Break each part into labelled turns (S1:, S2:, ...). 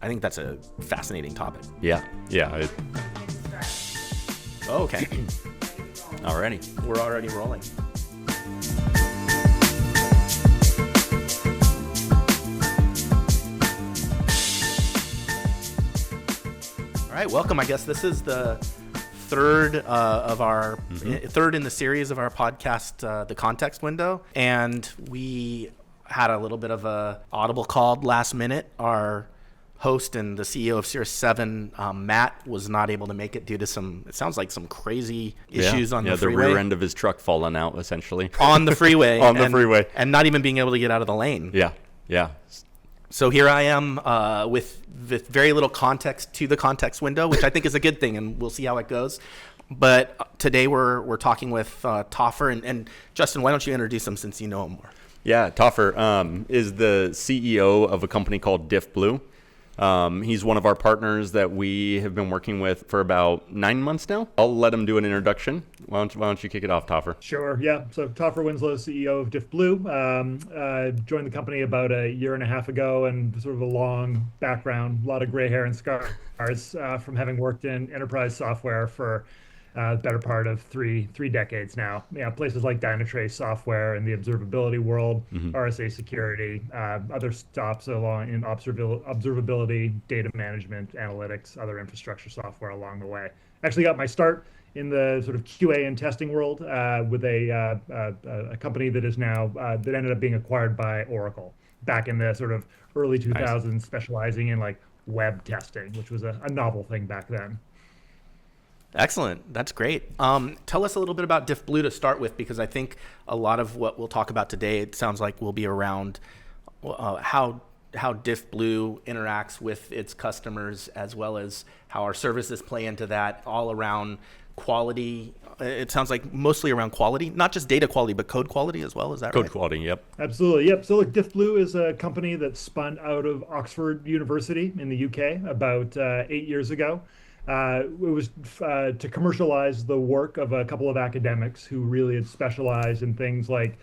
S1: I think that's a fascinating topic.
S2: Yeah.
S1: Oh, okay.
S2: Alrighty.
S1: We're already rolling. All right, welcome. I guess this is the third third in the series of our podcast, The Context Window. And we had a little bit of a audible call last minute. Our host and the CEO of Cirrus 7, Matt, was not able to make it due to some crazy issues on the freeway.
S2: The rear end of his truck falling out, essentially.
S1: On the freeway.
S2: The freeway.
S1: And not even being able to get out of the lane.
S2: Yeah.
S1: So here I am with very little context to the context window, which I think is a good thing, and we'll see how it goes. But today we're talking with Toffer, and Justin, why don't you introduce him since you know him more?
S2: Yeah, Toffer is the CEO of a company called Diffblue. He's one of our partners that we have been working with for about 9 months now. I'll let him do an introduction. Why don't you kick it off, Toffer?
S3: Sure, yeah. So Toffer Winslow, CEO of Diffblue. Joined the company about a year and a half ago, and sort of a long background, a lot of gray hair and scars from having worked in enterprise software for better part of three decades now. Yeah, places like Dynatrace software in the observability world, RSA security, other stops along in observability, data management, analytics, other infrastructure software along the way. Actually got my start in the sort of QA and testing world with a company that is now that ended up being acquired by Oracle back in the sort of early 2000s, nice. Specializing in like web testing, which was a novel thing back then.
S1: Excellent. That's great. Tell us a little bit about Diffblue to start with, because I think a lot of what we'll talk about today, it sounds like, will be around how Diffblue interacts with its customers, as well as how our services play into that, all around quality. It sounds like mostly around quality, not just data quality, but code quality as well. Is that right?
S2: Code quality, yep.
S3: Absolutely, yep. So look, Diffblue is a company that spun out of Oxford University in the UK about 8 years ago. It was to commercialize the work of a couple of academics who really had specialized in things like,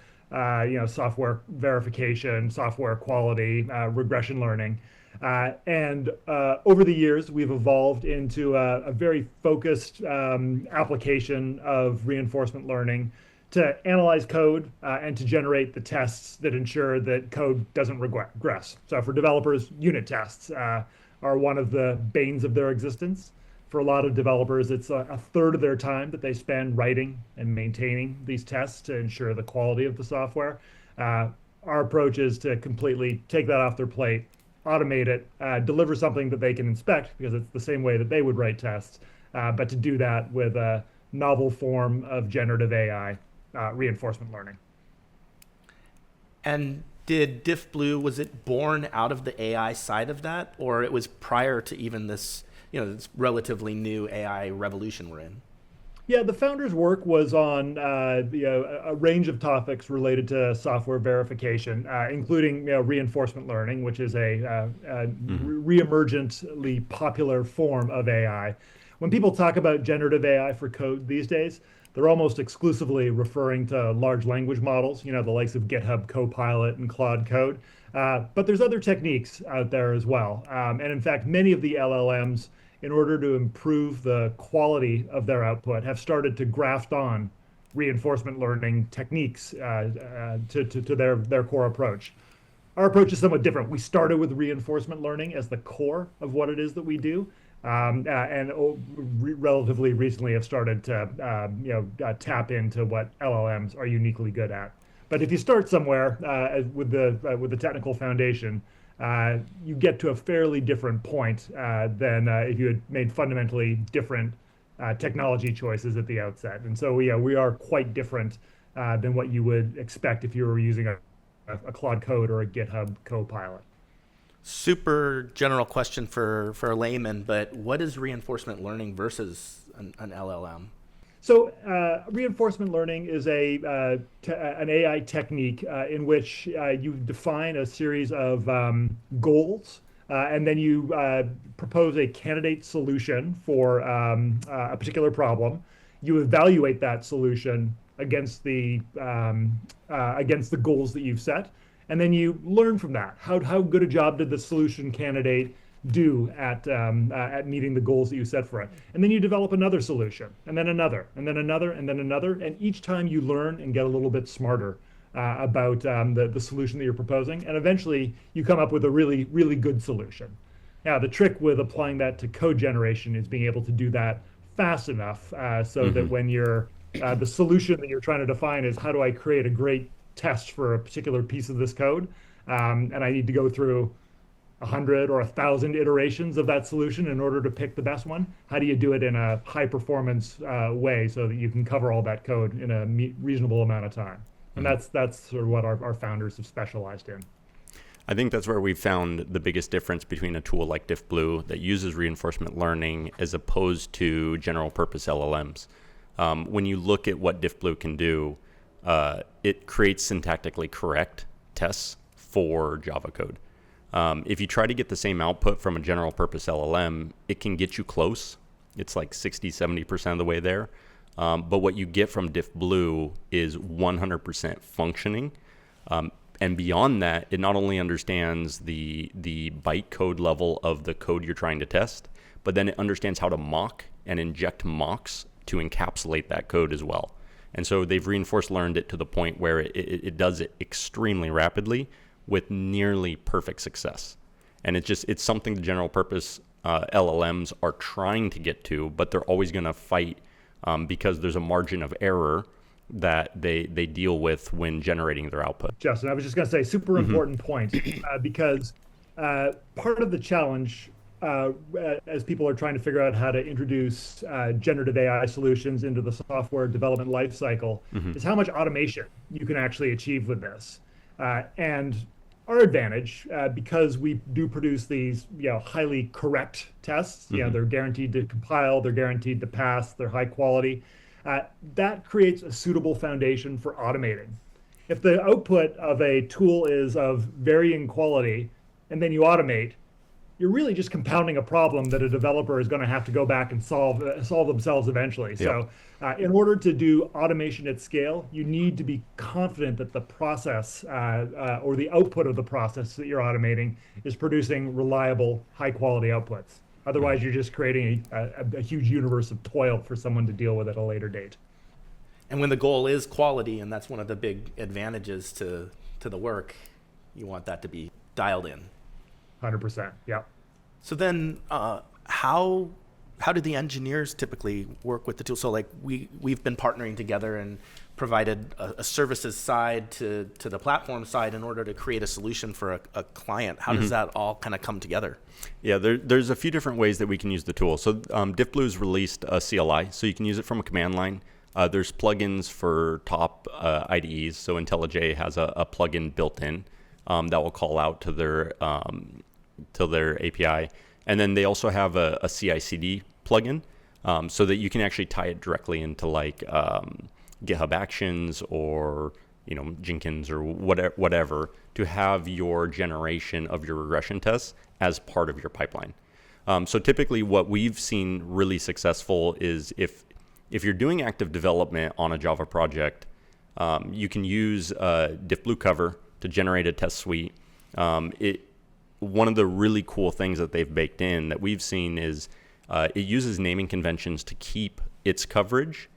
S3: software verification, software quality, regression learning. And over the years, we've evolved into a very focused application of reinforcement learning to analyze code and to generate the tests that ensure that code doesn't regress. So for developers, unit tests are one of the banes of their existence. For a lot of developers, it's a third of their time that they spend writing and maintaining these tests to ensure the quality of the software. Our approach is to completely take that off their plate, automate it, deliver something that they can inspect, because it's the same way that they would write tests, but to do that with a novel form of generative AI, reinforcement learning.
S1: And did Diffblue, was it born out of the AI side of that, or it was prior to even this this relatively new AI revolution we're in?
S3: Yeah, the founder's work was on a range of topics related to software verification, including reinforcement learning, which is a re-emergently popular form of AI. When people talk about generative AI for code these days, they're almost exclusively referring to large language models, the likes of GitHub Copilot and Claude Code. But there's other techniques out there as well. And in fact, many of the LLMs, in order to improve the quality of their output, have started to graft on reinforcement learning techniques to their core approach. Our approach is somewhat different. We started with reinforcement learning as the core of what it is that we do, and relatively recently have started to tap into what LLMs are uniquely good at. But if you start somewhere with the technical foundation, you get to a fairly different point than if you had made fundamentally different technology choices at the outset. And so we are quite different than what you would expect if you were using a Claude Code or a GitHub Copilot.
S1: Super general question for a layman, but what is reinforcement learning versus an LLM?
S3: So reinforcement learning is an AI technique in which you define a series of goals, and then you propose a candidate solution for a particular problem. You evaluate that solution against the goals that you've set, and then you learn from that. How good a job did the solution candidate do at meeting the goals that you set for it. And then you develop another solution, and then another, and then another, and then another. And each time you learn and get a little bit smarter about the solution that you're proposing. And eventually you come up with a really, really good solution. Now, the trick with applying that to code generation is being able to do that fast enough so that when you're the solution that you're trying to define is how do I create a great test for a particular piece of this code, and I need to go through 100 or 1,000 iterations of that solution in order to pick the best one. How do you do it in a high performance way so that you can cover all that code in a reasonable amount of time? And that's sort of what our founders have specialized in.
S2: I think that's where we found the biggest difference between a tool like Diffblue that uses reinforcement learning as opposed to general purpose LLMs. When you look at what Diffblue can do, it creates syntactically correct tests for Java code. If you try to get the same output from a general purpose LLM, it can get you close. It's like 60-70% of the way there. But what you get from Diffblue is 100% functioning. And beyond that, it not only understands the bytecode level of the code you're trying to test, but then it understands how to mock and inject mocks to encapsulate that code as well. And so they've reinforced learned it to the point where it does it extremely rapidly with nearly perfect success. And it's something the general purpose LLMs are trying to get to, but they're always going to fight because there's a margin of error that they deal with when generating their output.
S3: Justin, I was just going to say, super important point, because part of the challenge as people are trying to figure out how to introduce generative AI solutions into the software development lifecycle is how much automation you can actually achieve with this. And our advantage, because we do produce these highly correct tests, they're guaranteed to compile, they're guaranteed to pass, they're high quality. That creates a suitable foundation for automating. If the output of a tool is of varying quality and then you automate, you're really just compounding a problem that a developer is going to have to go back and solve themselves eventually. So in order to do automation at scale, you need to be confident that the process or the output of the process that you're automating is producing reliable, high quality outputs. Otherwise, you're just creating a huge universe of toil for someone to deal with at a later date.
S1: And when the goal is quality, and that's one of the big advantages to the work, you want that to be dialed in.
S3: 100%, yeah.
S1: So then how do the engineers typically work with the tool? So like we've been partnering together and provided a services side to the platform side in order to create a solution for a client. How does that all kind of come together?
S2: Yeah, there's a few different ways that we can use the tool. So Diffblue's released a CLI, so you can use it from a command line. There's plugins for top IDEs. So IntelliJ has a plugin built in that will call out to their API. And then they also have a CI/CD plugin so that you can actually tie it directly into like GitHub Actions or Jenkins or whatever to have your generation of your regression tests as part of your pipeline. So typically what we've seen really successful is if you're doing active development on a Java project, you can use Diffblue Cover to generate a test suite. One of the really cool things that they've baked in that we've seen is it uses naming conventions to keep its coverage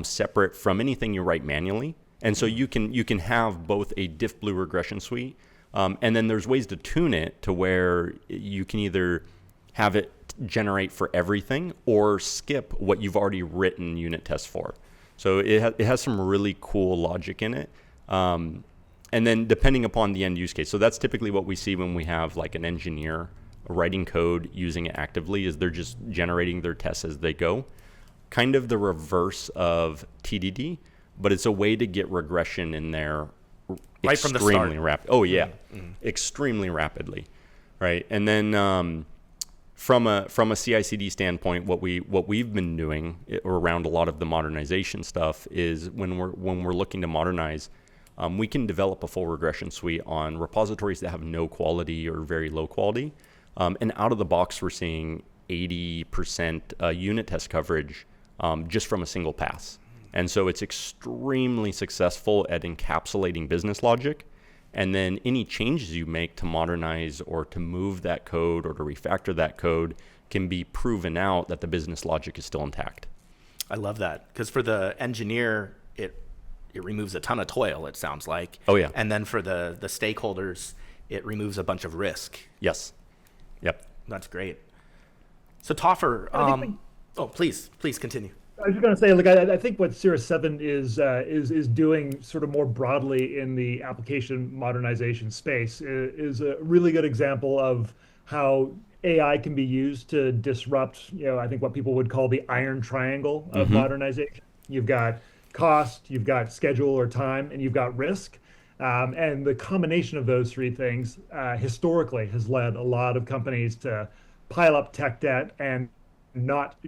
S2: separate from anything you write manually. And so you can have both a Diffblue regression suite, and then there's ways to tune it to where you can either have it generate for everything or skip what you've already written unit tests for. So it has some really cool logic in it. And then depending upon the end use case. So that's typically what we see when we have like an engineer writing code using it actively is they're just generating their tests as they go. Kind of the reverse of TDD, but it's a way to get regression in there
S1: right from the start.
S2: Rapid. Oh yeah, extremely rapidly, right? And then from a CI/CD standpoint, what we've been doing around a lot of the modernization stuff is when we're looking to modernize, we can develop a full regression suite on repositories that have no quality or very low quality, and out of the box we're seeing 80% unit test coverage just from a single pass. And so it's extremely successful at encapsulating business logic And then any changes you make to modernize or to move that code or to refactor that code can be proven out that the business logic is still intact.
S1: I love that, because for the engineer, it removes a ton of toil, it sounds like.
S2: Oh, yeah.
S1: And then for the stakeholders, it removes a bunch of risk.
S2: Yes. Yep.
S1: That's great. So Toffer, please continue.
S3: I was just going to say, look, I think what Cirrus 7 is doing sort of more broadly in the application modernization space is a really good example of how AI can be used to disrupt, I think what people would call the iron triangle of modernization. You've got cost, you've got schedule or time, and you've got risk. And the combination of those three things historically has led a lot of companies to pile up tech debt and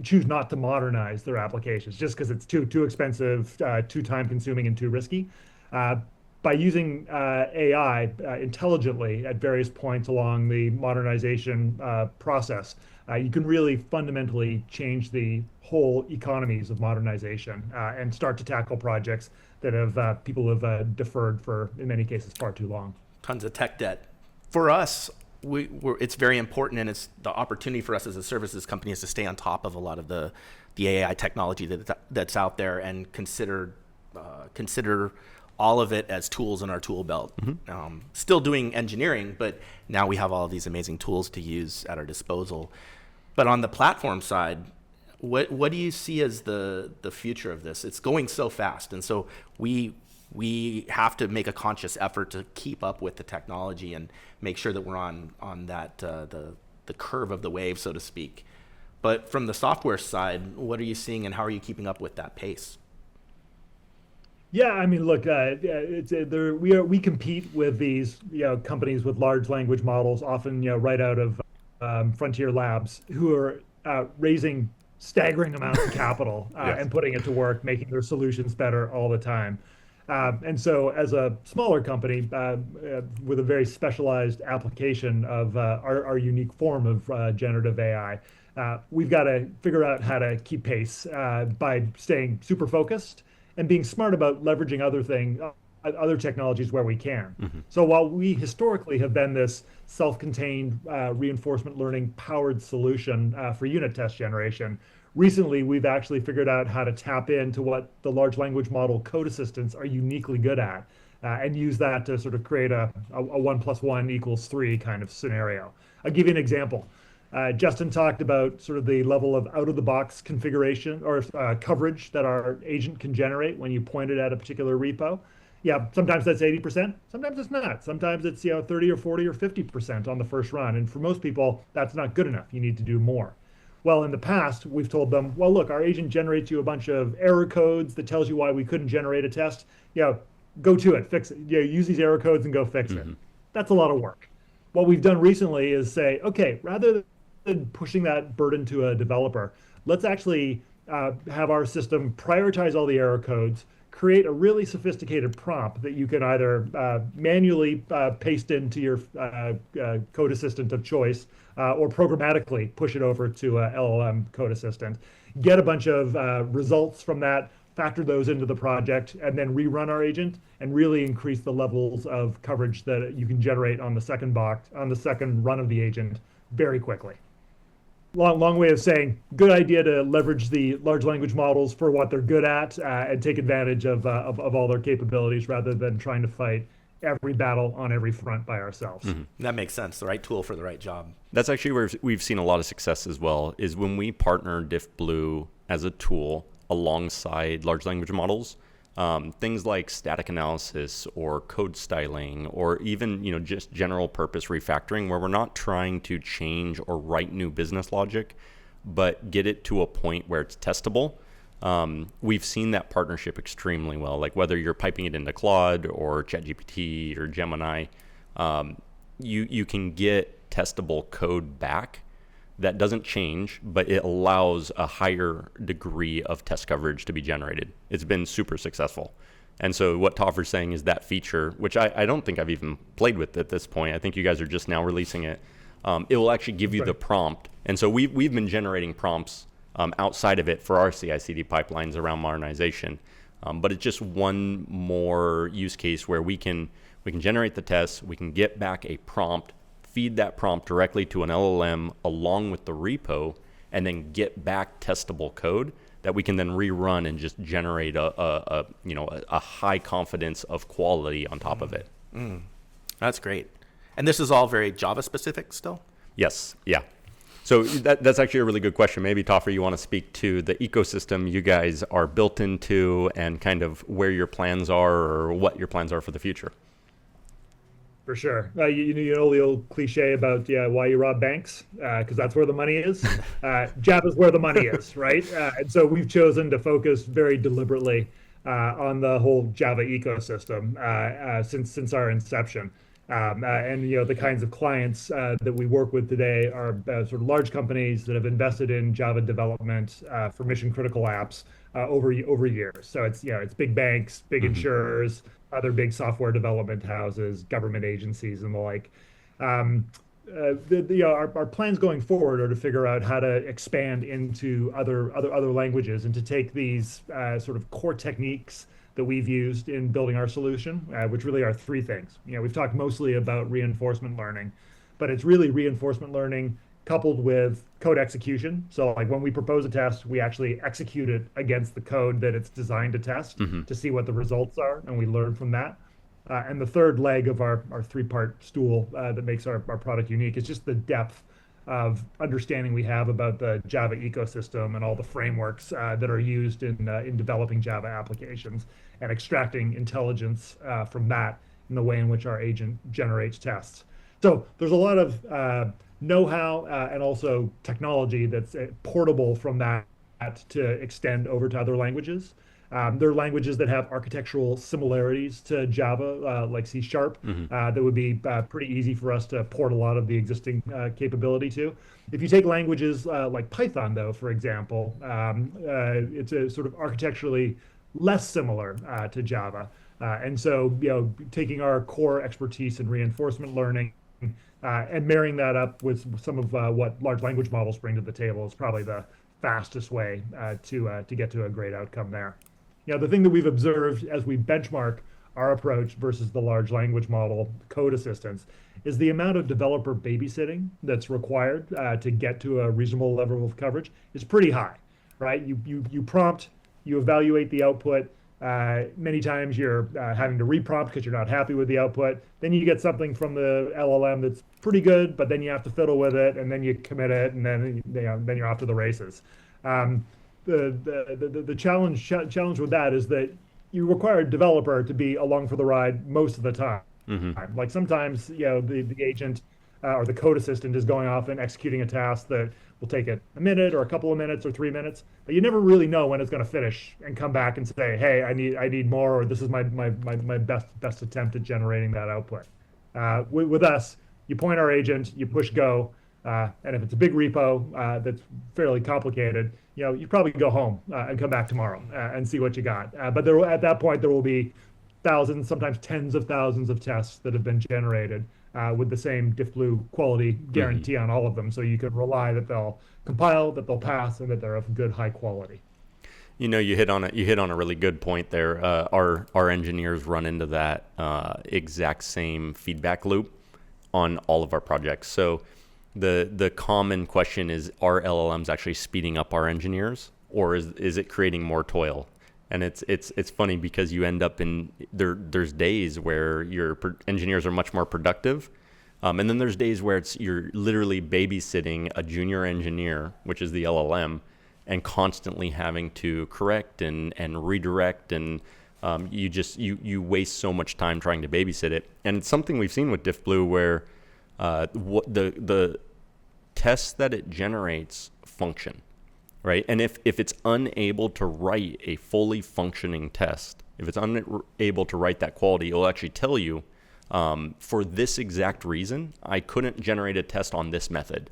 S3: choose not to modernize their applications just because it's too expensive, too time consuming, and too risky. By using AI intelligently at various points along the modernization process, you can really fundamentally change the whole economies of modernization and start to tackle projects that people have deferred for, in many cases, far too long.
S1: Tons of tech debt. For us, it's very important, and it's the opportunity for us as a services company is to stay on top of a lot of the AI technology that's out there and consider all of it as tools in our tool belt. Still doing engineering, but now we have all of these amazing tools to use at our disposal. But on the platform side, what do you see as the future of this? It's going so fast, and so we have to make a conscious effort to keep up with the technology and make sure that we're on that the curve of the wave, so to speak. But from the software side, what are you seeing, and how are you keeping up with that pace?
S3: Yeah, I mean, look, we compete with these companies with large language models, often right out of frontier labs, who are raising staggering amounts of capital
S2: Yes.
S3: and putting it to work, making their solutions better all the time. And so, as a smaller company with a very specialized application of our unique form of generative AI, we've got to figure out how to keep pace by staying super focused and being smart about leveraging other technologies where we can. So while we historically have been this self-contained reinforcement learning powered solution for unit test generation, recently we've actually figured out how to tap into what the large language model code assistants are uniquely good at and use that to sort of create a 1 + 1 = 3 kind of scenario. I'll give you an example. Justin talked about sort of the level of out-of-the-box configuration or coverage that our agent can generate when you point it at a particular repo. Yeah, sometimes that's 80%. Sometimes it's not. Sometimes it's 30 or 40 or 50% on the first run. And for most people, that's not good enough. You need to do more. Well, in the past, we've told them, well, look, our agent generates you a bunch of error codes that tells you why we couldn't generate a test. Go to it, fix it. Use these error codes and go fix it. That's a lot of work. What we've done recently is say, okay, rather than pushing that burden to a developer, let's actually have our system prioritize all the error codes, create a really sophisticated prompt that you can either manually paste into your code assistant of choice or programmatically push it over to a LLM code assistant, get a bunch of results from that, factor those into the project, and then rerun our agent and really increase the levels of coverage that you can generate on the second run of the agent very quickly. Long way of saying, good idea to leverage the large language models for what they're good at and take advantage of all their capabilities rather than trying to fight every battle on every front by ourselves.
S1: That makes sense. The right tool for the right job.
S2: That's actually where we've seen a lot of success as well, is when we partner Diffblue as a tool alongside large language models. Things like static analysis or code styling or even just general purpose refactoring, where we're not trying to change or write new business logic, but get it to a point where it's testable. We've seen that partnership extremely well. Like whether you're piping it into Claude or ChatGPT or Gemini, you can get testable code back that doesn't change, but it allows a higher degree of test coverage to be generated. It's been super successful. And so what Toffer's saying is that feature, which I don't think I've even played with at this point. I think you guys are just now releasing it. It will actually give you the prompt. And so we've been generating prompts outside of it for our CI/CD pipelines around modernization. But it's just one more use case where we can we can generate the tests, we can get back a prompt, feed that prompt directly to an LLM along with the repo, and then get back testable code that we can then rerun and just generate a high confidence of quality on top of it.
S1: That's great. And this is all very Java specific still?
S2: Yes. Yeah. So that's actually a really good question. Maybe, Toffer, you want to speak to the ecosystem you guys are built into and kind of where your plans are or what your plans are for the future.
S3: For sure. You know the old cliche about why you rob banks, because that's where the money is. Java's where the money is, right? And so we've chosen to focus very deliberately on the whole Java ecosystem since our inception. And the kinds of clients that we work with today are sort of large companies that have invested in Java development for mission critical apps over years. So it's big banks, big insurers, other big software development houses, government agencies, and the like. Our plans going forward are to figure out how to expand into other languages and to take these sort of core techniques that we've used in building our solution, which really are three things. We've talked mostly about reinforcement learning, but it's really reinforcement learning coupled with code execution. So like when we propose a test, we actually execute it against the code that it's designed to test to see what the results are, and we learn from that. And the third leg of our three-part stool that makes our product unique is just the depth of understanding we have about the Java ecosystem and all the frameworks that are used in developing Java applications and extracting intelligence from that in the way in which our agent generates tests. So there's a lot of know-how and also technology that's portable from that to extend over to other languages. There are languages that have architectural similarities to Java, like C#, that would be pretty easy for us to port a lot of the existing capability to. If you take languages like Python, though, for example, it's a sort of architecturally less similar to Java. And so, taking our core expertise in reinforcement learning and marrying that up with some of what large language models bring to the table is probably the fastest way to get to a great outcome there. The thing that we've observed as we benchmark our approach versus the large language model code assistance is the amount of developer babysitting that's required to get to a reasonable level of coverage is pretty high, right? You prompt, you evaluate the output. Many times you're having to reprompt because you're not happy with the output. Then you get something from the LLM that's pretty good, but then you have to fiddle with it, and then you commit it, and then you're off to the races. The challenge with that is that you require a developer to be along for the ride most of the time. Like sometimes, the agent or the code assistant is going off and executing a task that will take it a minute or a couple of minutes or 3 minutes, but you never really know when it's going to finish and come back and say, hey, I need more, or this is my best attempt at generating that output. With us, you point our agent, you push go, and if it's a big repo that's fairly complicated, you probably go home and come back tomorrow and see what you got. But at that point, there will be thousands, sometimes tens of thousands of tests that have been generated with the same Diffblue quality guarantee on all of them. So you can rely that they'll compile, that they'll pass, and that they're of good, high quality.
S2: You hit on a really good point there. Our engineers run into that exact same feedback loop on all of our projects. So the common question is, are LLMs actually speeding up our engineers, or is it creating more toil? And it's funny because you end up there's days where your engineers are much more productive, and then there's days where you're literally babysitting a junior engineer, which is the LLM, and constantly having to correct and redirect, and you waste so much time trying to babysit it. And it's something we've seen with Diffblue where the tests that it generates function. Right. And if it's unable to write a fully functioning test, if it's unable to write that quality, it'll actually tell you, for this exact reason, I couldn't generate a test on this method.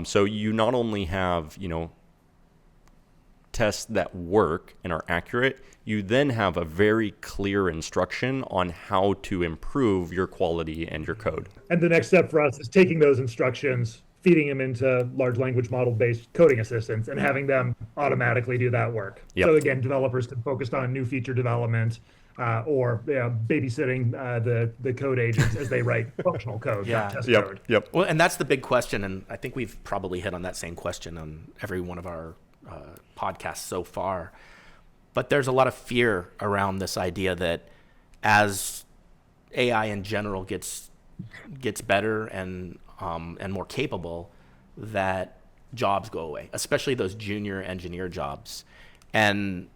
S2: So you not only have, tests that work and are accurate, you then have a very clear instruction on how to improve your quality and your code.
S3: And the next step for us is taking those instructions, feeding them into large language model based coding assistants and having them automatically do that work.
S2: Yep.
S3: So again, developers can focus on new feature development, or babysitting the code agents as they write functional code,
S1: Yeah.
S3: not test
S2: Yep.
S3: code.
S2: Yep.
S1: Well, and that's the big question, and I think we've probably hit on that same question on every one of our podcasts so far. But there's a lot of fear around this idea that as AI in general gets better and more capable, that jobs go away, especially those junior engineer jobs. And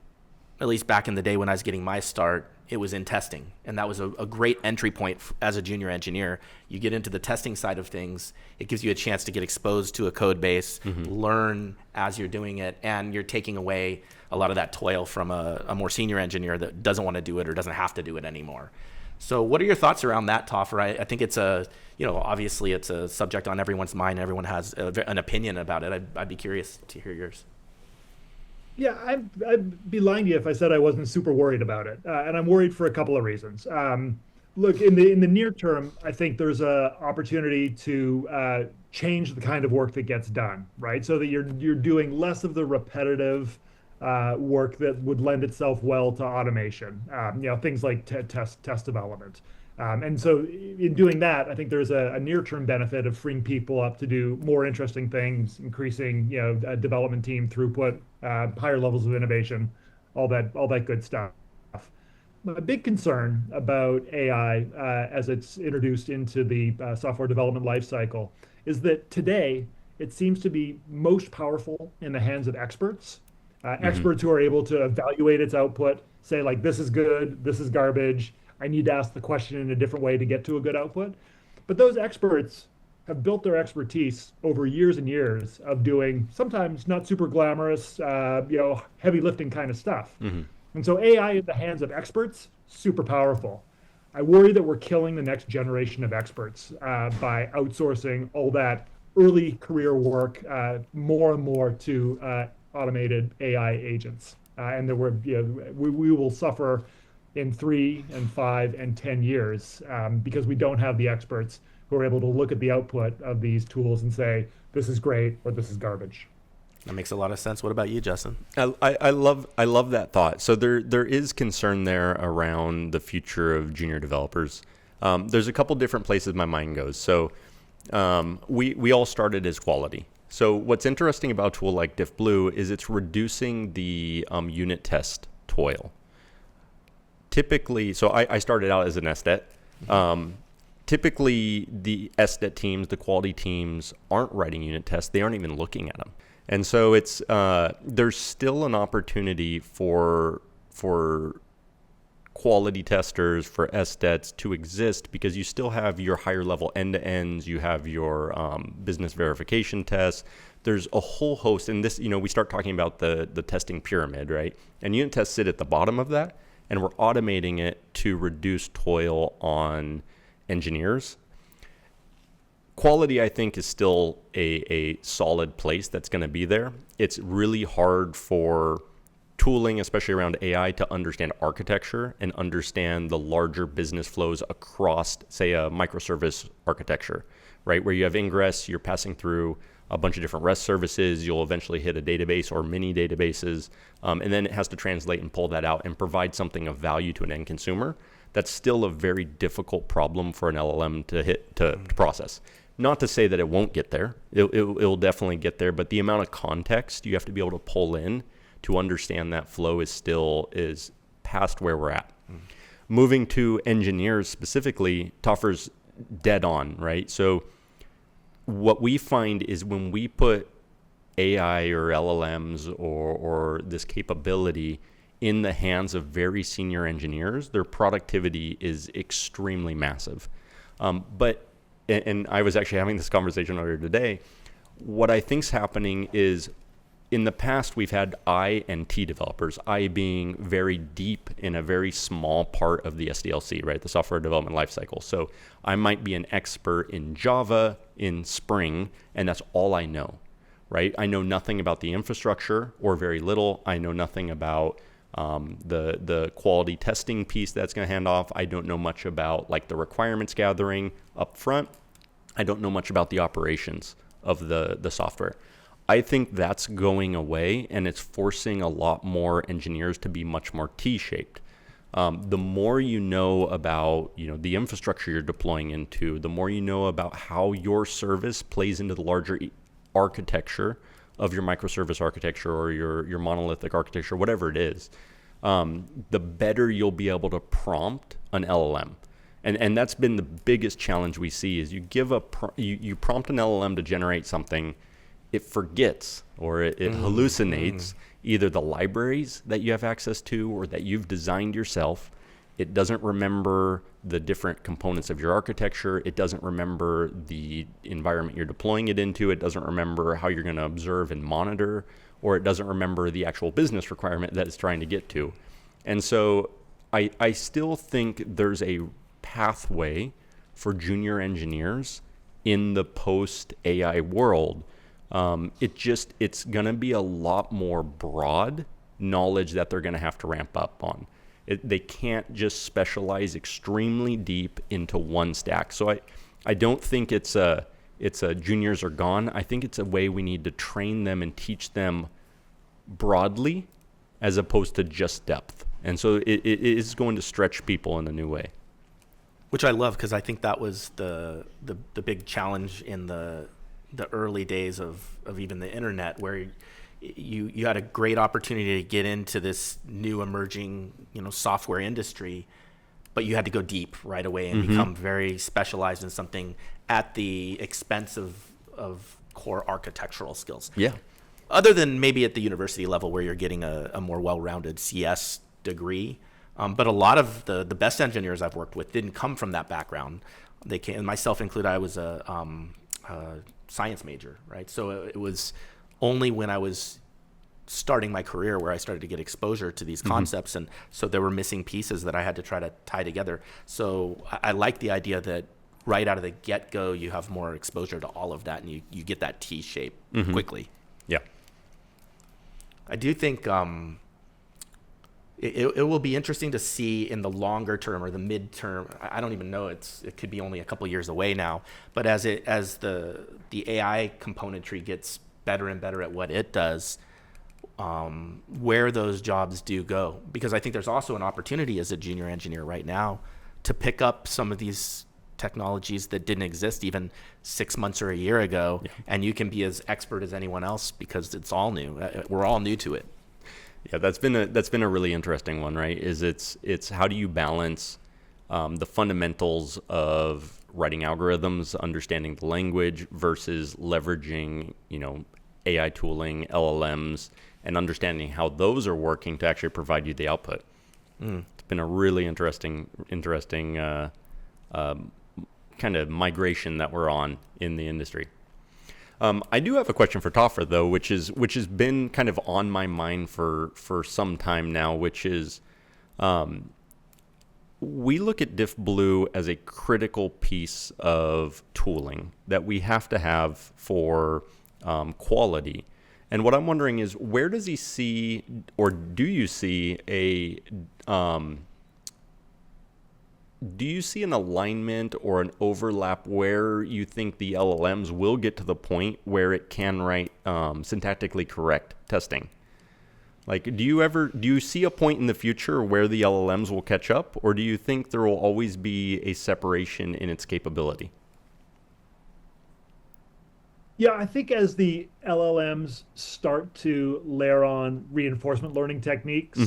S1: at least back in the day when I was getting my start, it was in testing. And that was a great entry point as a junior engineer. You get into the testing side of things, it gives you a chance to get exposed to a code base, learn as you're doing it, and you're taking away a lot of that toil from a more senior engineer that doesn't want to do it or doesn't have to do it anymore. So what are your thoughts around that, Toffer? I think it's obviously it's a subject on everyone's mind. Everyone has an opinion about it. I'd be curious to hear yours.
S3: Yeah, I'd be lying to you if I said I wasn't super worried about it, and I'm worried for a couple of reasons. Look, in the near term, I think there's a opportunity to change the kind of work that gets done, right? So that you're doing less of the repetitive work that would lend itself well to automation. Things like test development. And so in doing that, I think there's a near-term benefit of freeing people up to do more interesting things, increasing, a development team throughput, higher levels of innovation, all that good stuff. A big concern about AI as it's introduced into the software development lifecycle is that today it seems to be most powerful in the hands of experts, experts who are able to evaluate its output, say like, this is good, this is garbage, I need to ask the question in a different way to get to a good output. But those experts have built their expertise over years and years of doing sometimes not super glamorous, heavy lifting kind of stuff. And so AI in the hands of experts, super powerful. I worry that we're killing the next generation of experts by outsourcing all that early career work more and more to automated AI agents. And that we will suffer in 3 and 5 and 10 years because we don't have the experts who are able to look at the output of these tools and say, this is great or this is garbage.
S1: That makes a lot of sense. What about you, Justin?
S2: I love that thought. So there is concern there around the future of junior developers. There's a couple different places my mind goes. So we all started as quality. So what's interesting about a tool like Diffblue is it's reducing the unit test toil. Typically, so I started out as an SDET. Typically, the SDET teams, the quality teams, aren't writing unit tests. They aren't even looking at them. And so it's there's still an opportunity for quality testers, for SDETs to exist because you still have your higher level end-to-ends, you have your business verification tests. There's a whole host, and this, we start talking about the testing pyramid, right? And unit tests sit at the bottom of that, and we're automating it to reduce toil on engineers. Quality, I think, is still a solid place that's going to be there. It's really hard for tooling, especially around AI, to understand architecture and understand the larger business flows across, say, a microservice architecture, right? Where you have ingress, you're passing through a bunch of different REST services, you'll eventually hit a database or mini databases, and then it has to translate and pull that out and provide something of value to an end consumer. That's still a very difficult problem for an LLM to process. Not to say that it won't get there. It'll definitely get there, but the amount of context you have to be able to pull in to understand that flow is past where we're at. Moving to engineers specifically, Toffer's dead on, right? So what we find is when we put AI or LLMs or this capability in the hands of very senior engineers, their productivity is extremely massive. And I was actually having this conversation earlier today. What I think's happening is in the past, we've had I and T developers, I being very deep in a very small part of the SDLC, right? The software development lifecycle. So I might be an expert in Java, in Spring, and that's all I know, right? I know nothing about the infrastructure or very little. I know nothing about the quality testing piece that's going to hand off. I don't know much about like the requirements gathering up front. I don't know much about the operations of the software. I think that's going away, and it's forcing a lot more engineers to be much more T-shaped. The more you know about, the infrastructure you're deploying into, the more you know about how your service plays into the larger architecture of your microservice architecture or your monolithic architecture, whatever it is, the better you'll be able to prompt an LLM. And that's been the biggest challenge we see is you prompt an LLM to generate something, it forgets or it hallucinates either the libraries that you have access to or that you've designed yourself. It doesn't remember the different components of your architecture. It doesn't remember the environment you're deploying it into. It doesn't remember how you're going to observe and monitor, or it doesn't remember the actual business requirement that it's trying to get to. And so I still think there's a pathway for junior engineers in the post-AI world. It's going to be a lot more broad knowledge that they're going to have to ramp up on. They can't just specialize extremely deep into one stack. So I don't think it's a juniors are gone. I think it's a way we need to train them and teach them broadly as opposed to just depth. And so it is going to stretch people in a new way.
S1: Which I love, because I think that was the big challenge in the early days of even the internet, where you had a great opportunity to get into this new emerging software industry, but you had to go deep right away and become very specialized in something at the expense of core architectural skills.
S2: Yeah.
S1: Other than maybe at the university level where you're getting a more well-rounded CS degree. But a lot of the best engineers I've worked with didn't come from that background. They came, myself included. I was a science major, right? So it was only when I was starting my career where I started to get exposure to these concepts, and so there were missing pieces that I had to try to tie together. So I like the idea that right out of the get-go you have more exposure to all of that, and you get that T shape quickly.
S2: Yeah.
S1: I do think it will be interesting to see in the longer term or the midterm. I don't even know. It could be only a couple years away now. But as the AI componentry gets better and better at what it does, where those jobs do go. Because I think there's also an opportunity as a junior engineer right now to pick up some of these technologies that didn't exist even 6 months or a year ago, and you can be as expert as anyone else because it's all new. We're all new to it.
S2: Yeah, that's been a really interesting one, right? It's how do you balance the fundamentals of writing algorithms, understanding the language versus leveraging, AI tooling, LLMs, and understanding how those are working to actually provide you the output. It's been a really interesting kind of migration that we're on in the industry. I do have a question for Toffer, though, which has been kind of on my mind for some time now, which is we look at Diffblue as a critical piece of tooling that we have to have for quality. And what I'm wondering is, where does he see, or do you see do you see an alignment or an overlap where you think the LLMs will get to the point where it can write syntactically correct testing? Like, do you see a point in the future where the LLMs will catch up, or do you think there will always be a separation in its capability?
S3: Yeah, I think as the LLMs start to layer on reinforcement learning techniques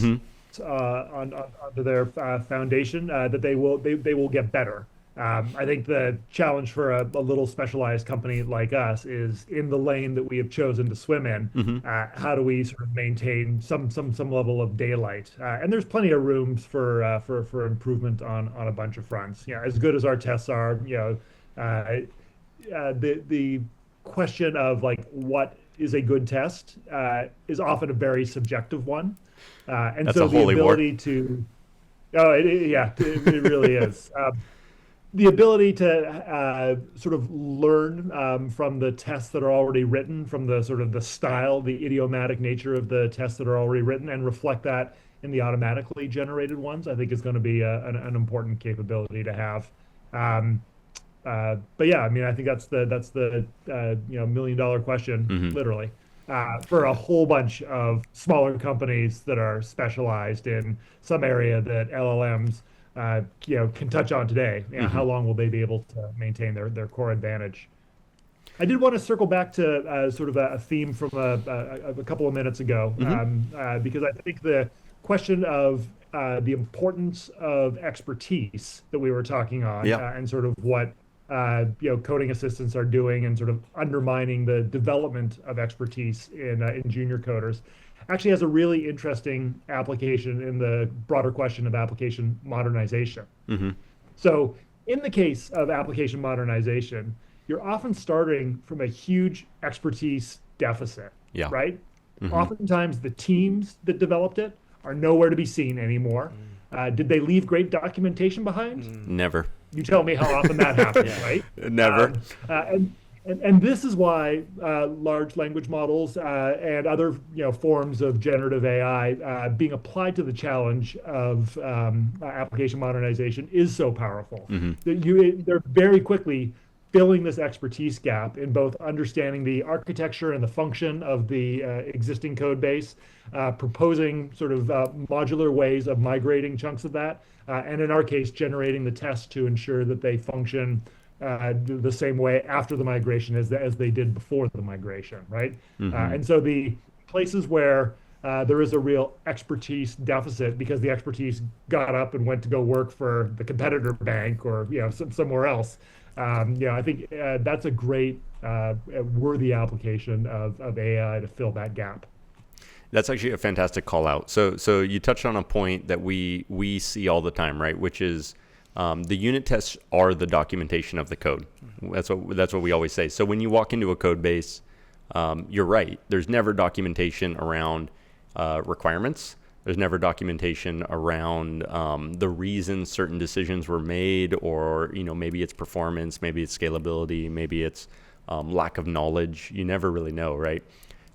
S3: onto their foundation, that they will get better. I think the challenge for a little specialized company like us is in the lane that we have chosen to swim in. How do we sort of maintain some level of daylight? And there's plenty of rooms for improvement on a bunch of fronts. Yeah, as good as our tests are, the question of like what is a good test is often a very subjective one, and
S2: That's
S3: so
S2: a
S3: the
S2: holy war.
S3: ability to, it really is. The ability to sort of learn from the tests that are already written, from the sort of the style, the idiomatic nature of the tests that are already written, and reflect that in the automatically generated ones, I think is going to be an important capability to have. But yeah, I mean, I think that's the $1 million question, literally. for a whole bunch of smaller companies that are specialized in some area that LLMs can touch on today. How long will they be able to maintain their core advantage? I did want to circle back to sort of a theme from a couple of minutes ago, because I think the question of the importance of expertise that we were talking on,
S2: Yeah.
S3: and sort of what coding assistants are doing, and sort of undermining the development of expertise in junior coders, actually has a really interesting application in the broader question of application modernization. So, in the case of application modernization, you're often starting from a huge expertise deficit,
S2: Yeah.
S3: right? Oftentimes, the teams that developed it are nowhere to be seen anymore. Did they leave great documentation behind?
S2: Never.
S3: You tell me how often that happens, right?
S2: Never.
S3: And this is why large language models and other forms of generative AI being applied to the challenge of application modernization is so powerful. They're very quickly filling this expertise gap in both understanding the architecture and the function of the existing code base, proposing sort of modular ways of migrating chunks of that, and in our case, generating the tests to ensure that they function the same way after the migration as they did before the migration, right? And so the places where there is a real expertise deficit because the expertise got up and went to go work for the competitor bank or somewhere else. I think that's a great worthy application of AI to fill that gap.
S2: That's actually a fantastic call out. So you touched on a point that we see all the time, right? Which is the unit tests are the documentation of the code. That's what we always say. So when you walk into a code base, you're right. There's never documentation around requirements. There's never documentation around the reasons certain decisions were made, or maybe it's performance, maybe it's scalability, maybe it's lack of knowledge. You never really know, right?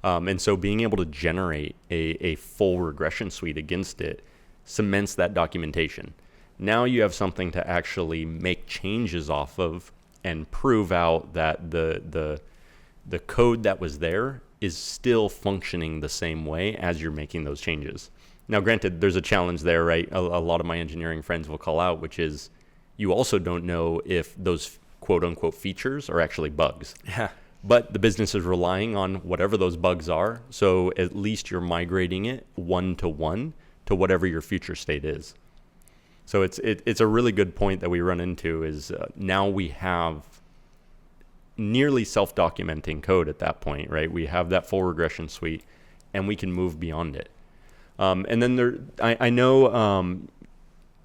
S2: And so being able to generate a full regression suite against it cements that documentation. Now you have something to actually make changes off of and prove out that the code that was there is still functioning the same way as you're making those changes. Now, granted, there's a challenge there, right? A lot of my engineering friends will call out, which is you also don't know if those quote unquote features are actually bugs.
S1: Yeah.
S2: But the business is relying on whatever those bugs are. So at least you're migrating it one-to-one to whatever your future state is. So it's a really good point that we run into is now we have nearly self-documenting code at that point, right? We have that full regression suite and we can move beyond it. And then I know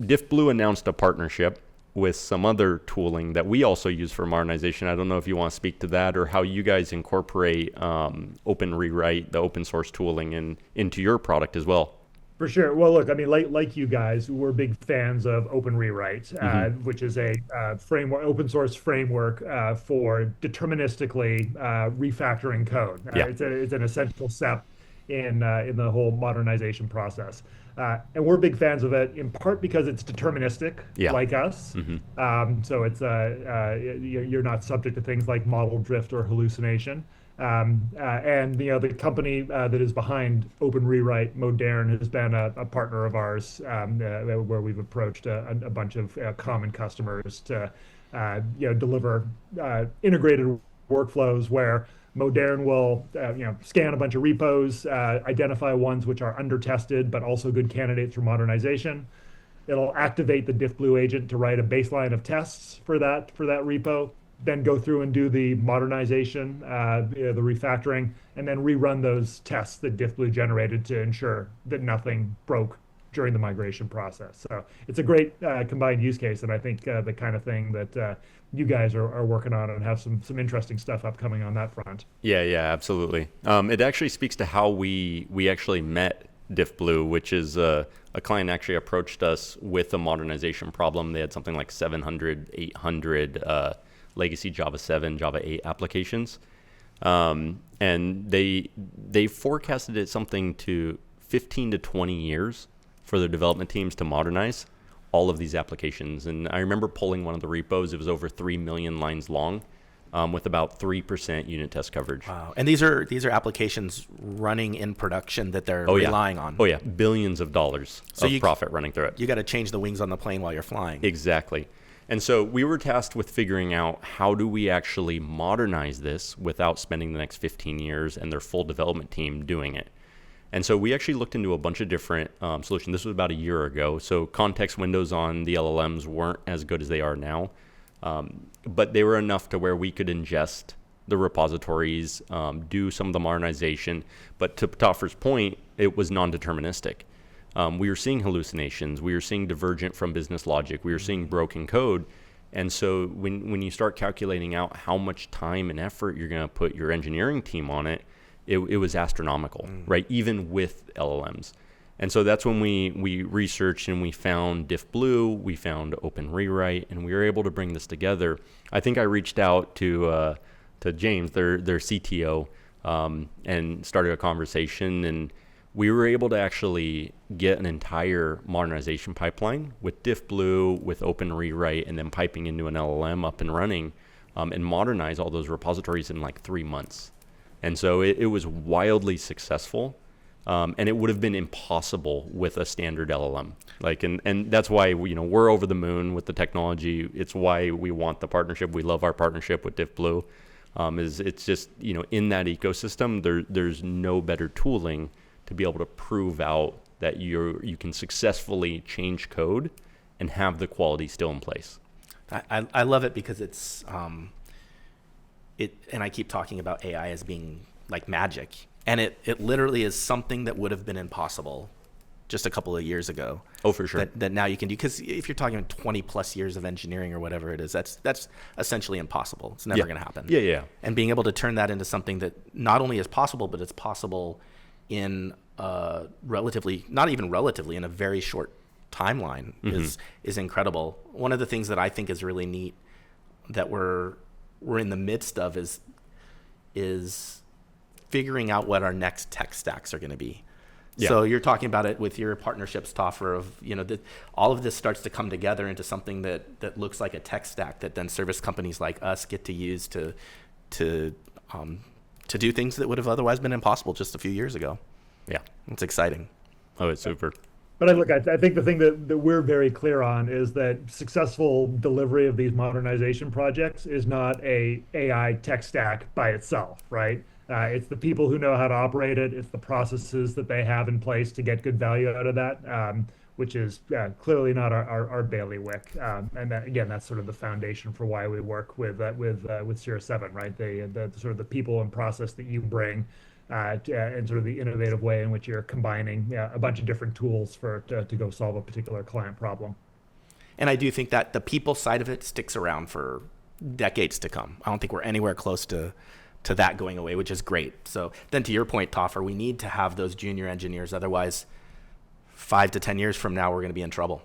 S2: Diffblue announced a partnership with some other tooling that we also use for modernization. I don't know if you want to speak to that or how you guys incorporate Open Rewrite, the open source tooling, into your product as well.
S3: For sure. Well, look, I mean, like you guys, we're big fans of Open Rewrite, which is a framework, open source framework for deterministically refactoring code.
S2: Yeah.
S3: It's an essential step in the whole modernization process. And we're big fans of it in part because it's deterministic, like us. So it's you're not subject to things like model drift or hallucination. And the company that is behind Open Rewrite, Modern, has been a partner of ours, where we've approached a bunch of common customers to deliver integrated workflows where Modern will scan a bunch of repos, identify ones which are under-tested but also good candidates for modernization. It'll activate the Diffblue agent to write a baseline of tests for that repo, then go through and do the modernization, the refactoring, and then rerun those tests that Diffblue generated to ensure that nothing broke during the migration process. So it's a great combined use case, and I think the kind of thing that you guys are working on and have some interesting stuff upcoming on that front.
S2: Yeah, absolutely. It actually speaks to how we actually met Diffblue, which is a client actually approached us with a modernization problem. They had something like 700, 800 legacy Java 7, Java 8 applications. And they forecasted it something to 15 to 20 years for their development teams to modernize all of these applications. And I remember pulling one of the repos. It was over 3 million lines long. with about 3% unit test coverage.
S1: Wow. And these are applications running in production that they're relying on.
S2: Oh yeah, billions of dollars of profit running through it.
S1: You got to change the wings on the plane while you're flying.
S2: Exactly. And so we were tasked with figuring out how do we actually modernize this without spending the next 15 years and their full development team doing it. And so we actually looked into a bunch of different solutions. This was about a year ago. So context windows on the LLMs weren't as good as they are now, but they were enough to where we could ingest the repositories, do some of the modernization. But to Toffer's point, it was non-deterministic. We were seeing hallucinations. We were seeing divergent from business logic. We were seeing broken code. And so when you start calculating out how much time and effort you're going to put your engineering team on it, it was astronomical, right? Even with LLMs. And so that's when we researched and we found Diffblue, we found Open Rewrite, and we were able to bring this together. I think I reached out to James, their CTO, and started a conversation, and we were able to actually get an entire modernization pipeline with Diffblue, with Open Rewrite, and then piping into an LLM up and running, and modernize all those repositories in like 3 months. And so it was wildly successful, and it would have been impossible with a standard LLM. And that's why we're over the moon with the technology. It's why we want the partnership. We love our partnership with Diffblue. It's just in that ecosystem, there's no better tooling to be able to prove out that you can successfully change code and have the quality still in place.
S1: I love it because it's and I keep talking about AI as being like magic, and it literally is something that would have been impossible just a couple of years ago.
S2: Oh, for sure.
S1: That now you can do, because if you're talking 20 plus years of engineering or whatever it is, that's essentially impossible. It's never going to happen.
S2: Yeah.
S1: And being able to turn that into something that not only is possible, but it's possible in not even relatively, in a very short timeline is incredible. One of the things that I think is really neat that we're in the midst of is figuring out what our next tech stacks are going to be. Yeah. So you're talking about it with your partnerships, Toffer, of all of this starts to come together into something that looks like a tech stack that then service companies like us get to use to do things that would have otherwise been impossible just a few years ago.
S2: Yeah,
S1: it's exciting.
S2: Oh, it's super.
S3: But I think the thing that we're very clear on is that successful delivery of these modernization projects is not a AI tech stack by itself, right? It's the people who know how to operate it. It's the processes that they have in place to get good value out of that, which is clearly not our bailiwick. And that, again, that's sort of the foundation for why we work with Sierra 7, right? The sort of the people and process that you bring, and sort of the innovative way in which you're combining a bunch of different tools to go solve a particular client problem.
S1: And I do think that the people side of it sticks around for decades to come. I don't think we're anywhere close to that going away, which is great. So then to your point, Toffer, we need to have those junior engineers. Otherwise, 5 to 10 years from now, we're going to be in trouble.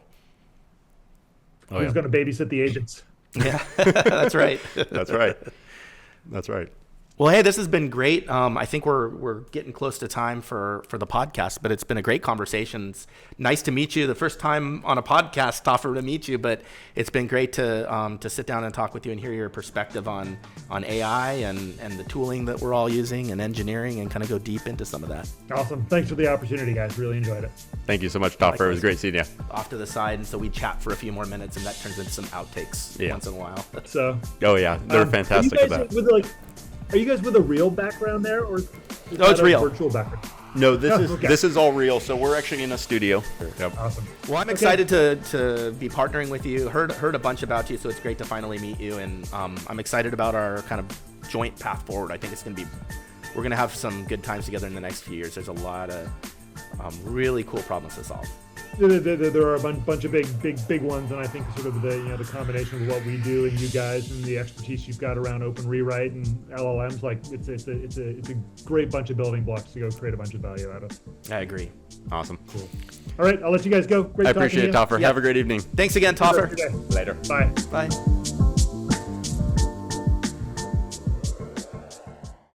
S3: Who's going to babysit the agents?
S1: Yeah, that's right.
S2: That's right. That's right.
S1: Well, hey, this has been great. I think we're getting close to time for the podcast, but it's been a great conversation. It's nice to meet you. The first time on a podcast, Toffer, to meet you, but it's been great to sit down and talk with you and hear your perspective on AI and the tooling that we're all using and engineering, and kind of go deep into some of that.
S3: Awesome. Thanks for the opportunity, guys. Really enjoyed it.
S2: Thank you so much, Toffer. It was great seeing you.
S1: Off to the side, and so we chat for a few more minutes, and that turns into some outtakes once in a while.
S3: So.
S2: Oh yeah, they're fantastic at that.
S3: Are you guys with a real background there, or
S2: no? It's real.
S3: Virtual background.
S2: No, this is all real. So we're actually in a studio.
S3: Yep. Awesome.
S1: Well, I'm excited to be partnering with you. Heard a bunch about you, so it's great to finally meet you. And I'm excited about our kind of joint path forward. I think we're gonna have some good times together in the next few years. There's a lot of really cool problems to solve.
S3: There are a bunch of big ones, and I think sort of the combination of what we do and you guys and the expertise you've got around Open Rewrite and LLMs, like it's a great bunch of building blocks to go create a bunch of value out of.
S1: I agree.
S2: Awesome.
S3: Cool. All right, I'll let you guys go. Great.
S2: I appreciate it, Toffer. Have a great evening.
S1: Thanks again, Toffer.
S2: Later.
S3: Bye.
S1: Bye.